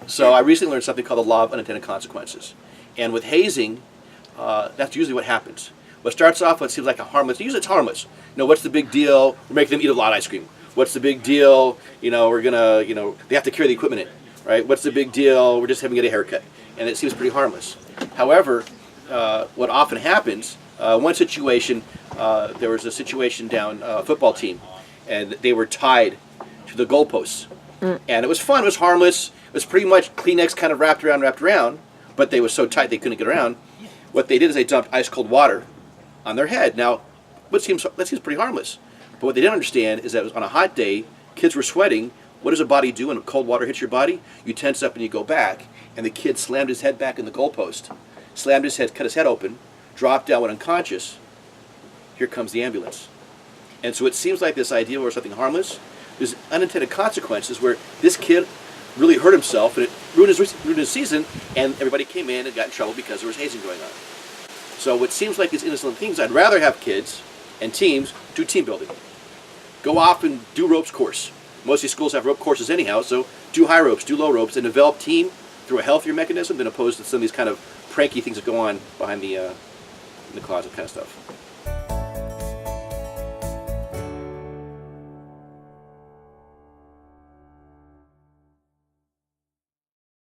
So I recently learned something called the law of unintended consequences. And with hazing, that's usually what happens. What starts off what seems like a harmless, usually it's harmless. What's the big deal? We're making them eat a lot of ice cream. What's the big deal? We're gonna, they have to carry the equipment in, right? What's the big deal? We're just having to get a haircut. And it seems pretty harmless. However, what often happens, one situation, there was a situation down a football team, and they were tied to the goalposts. And it was fun, it was harmless, it was pretty much Kleenex kind of wrapped around, but they were so tight they couldn't get around. What they did is they dumped ice cold water on their head. Now, that seems pretty harmless. But what they didn't understand is that it was on a hot day, kids were sweating. What does a body do when cold water hits your body? You tense up and you go back. And the kid slammed his head back in the goalpost, slammed his head, cut his head open, dropped down, went unconscious. Here comes the ambulance. And so it seems like this idea where something harmless, there's unintended consequences where this kid really hurt himself and it ruined his season, and everybody came in and got in trouble because there was hazing going on. So what seems like these innocent things, I'd rather have kids and teams do team building. Go off and do ropes course. Most of these schools have rope courses anyhow, so do high ropes, do low ropes, and develop team through a healthier mechanism than opposed to some of these kind of pranky things that go on behind the in the closet kind of stuff.